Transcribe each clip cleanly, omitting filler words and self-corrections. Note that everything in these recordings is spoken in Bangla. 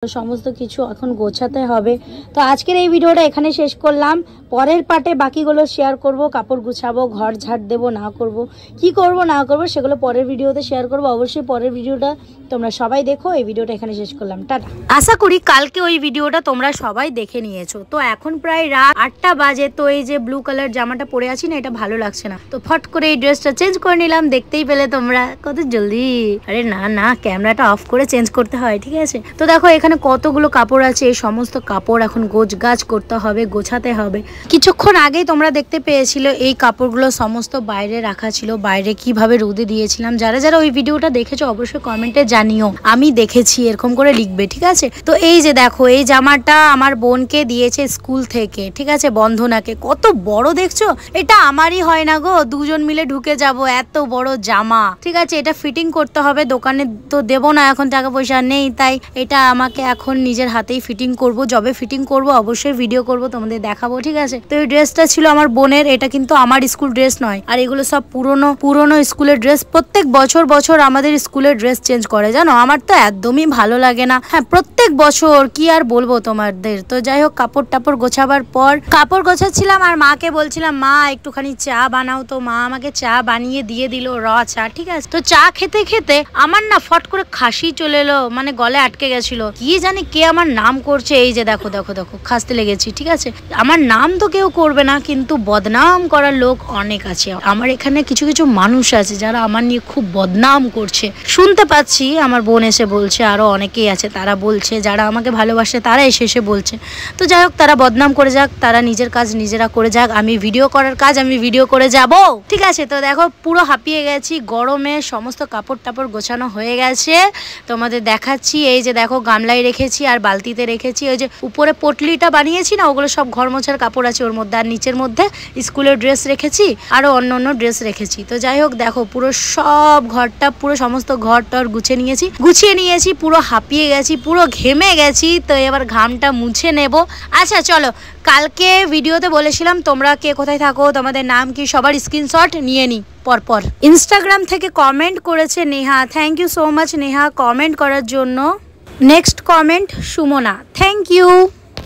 সমস্ত কিছু এখন গোছাতে হবে। তো আজকের এই ভিডিওটা এখানে শেষ করলাম। পরের পার্টে বাকিগুলো শেয়ার করব। কাপড় গুছাবো, ঘর ঝাড় দেবো না করব, কি করব না করব সেগুলো পরের ভিডিওতে শেয়ার করব। অবশ্যই পরের ভিডিওটা তোমরা সবাই দেখো। এই ভিডিওটা এখানে শেষ করলাম, টাটা। আশা করি কালকে ওই ভিডিওটা তোমরা সবাই দেখে নিয়েছো। তো এখন প্রায় রাত 8টা বাজে। তো এই যে ব্লু কালার জামাটা পরে আছি না, এটা ভালো লাগছে না, তো ফট করে এই ড্রেসটা চেঞ্জ করে নিলাম। দেখতেই পেলে তোমরা কত জলদি। আরে না না, ক্যামেরাটা অফ করে চেঞ্জ করতে হয়, ঠিক আছে। তো দেখো এখানে কতগুলো কাপড় আছে, এই সমস্ত কাপড় এখন গোছগাছ করতে হবে, গোছাতে হবে। কিছুক্ষণ আগেই তোমরা দেখতে পেয়েছিল এই কাপড়গুলো সমস্ত বাইরে রাখা ছিল। বাইরে কিভাবে রোদে দিয়েছিলাম, যারা যারা ওই ভিডিওটা দেখেছো অবশ্যই কমেন্টে জানিও। আমি দেখেছি, এরকম করে লিখবে, ঠিক আছে। তো এই যে দেখো, এই জামাটা আমার বোনকে দিয়েছে স্কুল থেকে, ঠিক আছে, বন্ধনাকে। কত বড় দেখছো, এটা আমারই হয় না গো, দুজন মিলে ঢুকে যাব, এত বড় জামা, ঠিক আছে। এটা ফিটিং করতে হবে, দোকানে তো দেবো না, এখন টাকা পয়সা নেই, তাই এটা আমাকে এখন নিজের হাতেই ফিটিং করব। যবে ফিটিং করব অবশ্যই ভিডিও করব, তোমাদের দেখাবো, ঠিক আছে। তো এই ড্রেসটা ছিল আমার বোনের, এটা কিন্তু আমার স্কুল ড্রেস নয়। আর এগুলো সব পুরনো স্কুলের ড্রেস। প্রত্যেক বছর আমাদের স্কুলের ড্রেস চেঞ্জ করে, জানো। আমার তো একদমই ভালো লাগে না। হ্যাঁ, প্রত্যেক বছর কি আর বলবো তোমাদের। তো যাই হোক, কাপড় টাপড় গোছাবার পর কাপড় গোছাচ্ছিলাম আর মাকে বলছিলাম, মা একটুখানি চা বানাও। তো মা আমাকে চা বানিয়ে দিয়ে দিল, র চা, ঠিক আছে। তো চা খেতে খেতে আমার না ফট করে খাসি চলে এলো, মানে গলে আটকে গেছিল। কি জানি কে আমার নাম করছে। এই যে দেখো দেখো দেখো, খাসতে লেগেছি, ঠিক আছে। আমার নাম তো কেউ করবে না, কিন্তু বদনাম করার লোক অনেক আছে। আমার এখানে কিছু কিছু মানুষ আছে যারা আমার নিয়ে খুব বদনাম করছে, শুনতে পাচ্ছি। আমার বোন এসে বলছে, আরো অনেকেই আছে, তারা বলছে, যারা আমাকে ভালোবাসে তারা এসে বলছে। তো যাই হোক, তারা বদনাম করে যাক, তারা নিজের কাজ নিজেরা করে যাক। আমি ভিডিও করার কাজ আমি ভিডিও করে যাব, ঠিক আছে। তো দেখো পুরো হাঁপিয়ে গেছি গরমে। সমস্ত কাপড় টাপড় গোছানো হয়ে গেছে, তোমাদের দেখাচ্ছি। এই যে দেখো, গামলায় রেখেছি আর বালতিতে রেখেছি। ওই যে উপরে পটলিটা বানিয়েছি না, ওগুলো সব ঘর মোছার কাপড় আছে ওর মধ্যে। আর নিচের মধ্যে স্কুলের ড্রেস রেখেছি, আরো অন্য ড্রেস রেখেছি। তো যাই হোক, দেখো পুরো সব ঘরটা, পুরো সমস্ত ঘর টর গুছিয়ে নিয়েছি। পুরো হাঁপিয়ে গেছি, পুরো ঘেমে গেছি। তো এবার ঘামটা মুছে নেব। আচ্ছা চলো, কালকে ভিডিওতে বলেছিলাম তোমরা কে কোথায় থাকো, তোমাদের নাম কি, সবার স্ক্রিনশট নিয়ে নি পরপর। ইনস্টাগ্রাম থেকে কমেন্ট করেছে Neha, thank you so much Neha comment করার জন্য। Next comment Sumana, thank you.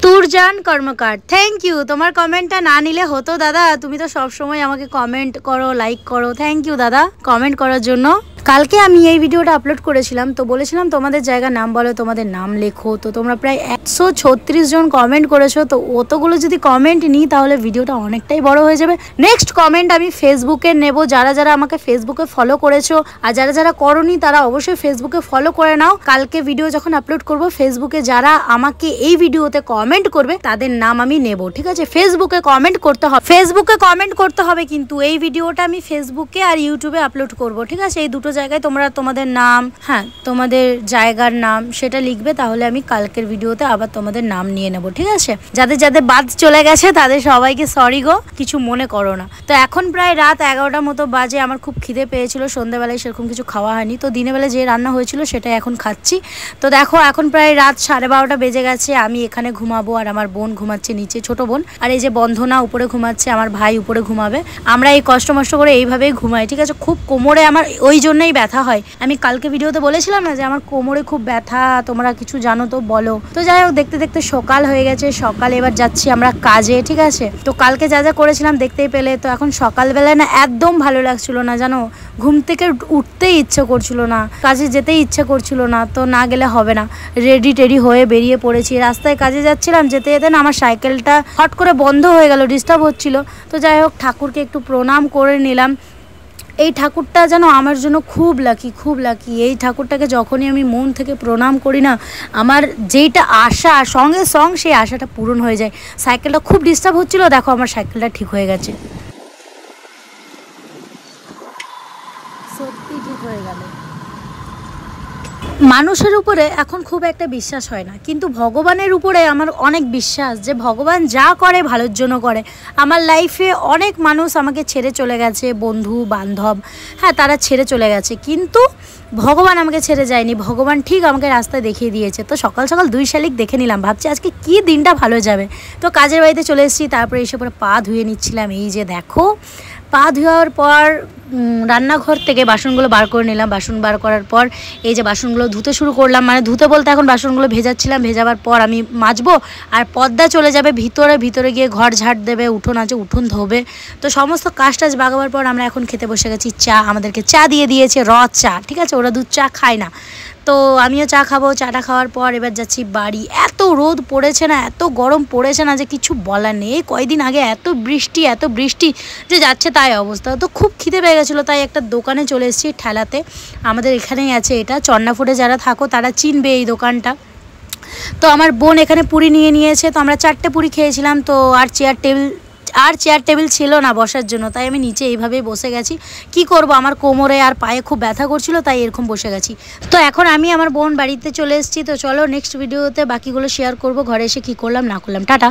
Turjan Karmakar, thank you. তোমার কমেন্টটা না নিলে হতো দাদা, তুমি তো সব সময় আমাকে কমেন্ট করো, লাইক করো। থ্যাংক ইউ দাদা কমেন্ট করার জন্য। কালকে আমি এই ভিডিওটা আপলোড করেছিলাম, তো বলেছিলাম তোমাদের জায়গার নাম বলো, তোমাদের নাম লেখো। তো তোমরা প্রায় 136 জন কমেন্ট করেছো। তো অতগুলো যদি কমেন্ট নিই তাহলে ভিডিওটা অনেকটাই বড় হয়ে যাবে। নেক্সট কমেন্ট আমি ফেসবুকে নেব। যারা যারা আমাকে ফেসবুকে ফলো করেছো আর যারা যারা করোনি তারা অবশ্যই ফেসবুকে ফলো করে নাও। কালকে ভিডিও যখন আপলোড করব, ফেসবুকে যারা আমাকে এই ভিডিওতে কমেন্ট করবে তাদের নাম আমি নেব, ঠিক আছে। ফেসবুকে কমেন্ট করতে হবে, ফেসবুকে কমেন্ট করতে হবে। কিন্তু এই ভিডিওটা আমি ফেসবুকে আর ইউটিউবে আপলোড করব, ঠিক আছে। এই দুটো জায়গায় তোমরা তোমাদের নাম, হ্যাঁ তোমাদের জায়গার নাম সেটা লিখবে, তাহলে আমি কালকের ভিডিওতে আবার তোমাদের নাম নিয়ে নেব, ঠিক আছে। যাদের যাদের বাদ চলে গেছে তাদের সবাইকে সরি গো, কিছু মনে করো না। তো এখন প্রায় রাত 11টার মতো বাজে। আমার খুব খিদে পেয়েছিল, সন্ধ্যাবেলায় সেরকম কিছু খাওয়া হয়নি। তো দিনের বেলা যে রান্না হয়েছিল সেটাই এখন খাচ্ছি। তো দেখো এখন প্রায় রাত 12:30 বেজে গেছে। আমি এখানে ঘুমাবো আর আমার বোন ঘুমাচ্ছে নিচে, ছোট বোন। আর এই যে বন্ধনা উপরে ঘুমাচ্ছে, আমার ভাই উপরে ঘুমাবে। আমরা এই কষ্ট করে এইভাবেই ঘুমাই, ঠিক আছে। খুব কোমরে আমার ওই জন্যই ব্যথা হয়। আমি কালকে ভিডিওতে বলেছিলাম না যে আমার কোমরে খুব ব্যথা, তোমরা কিছু জানো তো বলো। তো যাই হোক, দেখতে দেখতে সকাল হয়ে গেছে। সকালে এবার যাচ্ছি আমরা কাজে, ঠিক আছে। তো কালকে যা যা করেছিলাম দেখতেই পেলে। তো এখন সকালবেলায় না একদম ভালো লাগছিল না, জানো। ঘুম থেকে উঠতেই ইচ্ছে করছিল না, কাজে যেতেই ইচ্ছে করছিল না। তো না গেলে হবে না, রেডি টেডি হয়ে বেরিয়ে পড়েছি। রাস্তায় কাজে যাচ্ছিলাম, যেতে যেতে না আমার সাইকেলটা হট করে বন্ধ হয়ে গেল, ডিস্টার্ব হচ্ছিল। তো যাই হোক, ঠাকুরকে একটু প্রণাম করে নিলাম। এই ঠাকুরটা যেন আমার জন্য খুব লাকি, খুব লাকি। এই ঠাকুরটাকে যখনই আমি মন থেকে প্রণাম করি না, আমার যেইটা আশা সঙ্গে সেই আশাটা পূরণ হয়ে যায়। সাইকেলটা খুব ডিস্টার্ব হচ্ছিল, দেখো আমার সাইকেলটা ঠিক হয়ে গেছে, সত্যি ঠিক হয়ে গেল। মানুষের উপরে এখন খুব একটা বিশ্বাস হয় না, কিন্তু ভগবানের উপরে আমার অনেক বিশ্বাস, যে ভগবান যা করে ভালোর জন্য করে। আমার লাইফে অনেক মানুষ আমাকে ছেড়ে চলে গেছে, বন্ধু বান্ধব, হ্যাঁ তারা ছেড়ে চলে গেছে, কিন্তু ভগবান আমাকে ছেড়ে যায়নি। ভগবান ঠিক আমাকে রাস্তা দেখিয়ে দিয়েছে। তো সকাল সকাল 2 শালিক দেখে নিলাম, ভাবছি আজকে কি দিনটা ভালো যাবে। তো কাজের বাড়িতে চলে এসেছি, তারপরে এসে পরে পা ধুয়ে নিচ্ছিলাম। এই যে দেখো পা ধোয়ার পর রান্নাঘর থেকে বাসনগুলো বার করে নিলাম। বাসন বার করার পর এই যে বাসনগুলো ধুতে শুরু করলাম, মানে ধুতে বলতে এখন বাসনগুলো ভেজাচ্ছিলাম। ভেজাবার পর আমি মাজবো আর পর্দা চলে যাবে ভিতরে গিয়ে ঘর ঝাড় দেবে, উঠোন আছে উঠোন ধোবে। তো সমস্ত কাজ টাজ বাগাবার পর আমরা এখন খেতে বসে গেছি। চা আমাদেরকে চা দিয়ে দিয়েছে, চা, ঠিক আছে, ওরা দুধ চা খায় না, তো আমিও চা খাবো। চাটা খাওয়ার পর এবার যাচ্ছি বাড়ি। এত রোদ পড়েছে না, এত গরম পড়েছে না যে কিছু বলার নেই। কয়েকদিন আগে এত বৃষ্টি যে যাচ্ছে তাই অবস্থা। তো খুব খিদে পেয়ে গেছিলো, তাই একটা দোকানে চলে এসেছি ঠেলাতে। আমাদের এখানেই আছে, এটা চন্নাফুটে যারা থাকো তারা চিনবে এই দোকানটা। তো আমার বোন এখানে পুরি নিয়ে নিয়েছে, তো আমরা 4টে পুরি খেয়েছিলাম। তো আর চেয়ার টেবিল ছিল না বসার জন্য, তাই আমি নিচে এইভাবেই বসে গেছি। কি করব, আমার কোমরে আর পায়ে খুব ব্যথা করছিল, তাই এরকম বসে গেছি। তো এখন আমি আমার বোন বাড়িতে চলে এসেছি। তো চলো নেক্সট ভিডিওতে বাকিগুলো শেয়ার করব, ঘরে এসে কি করলাম না করলাম। টাটা।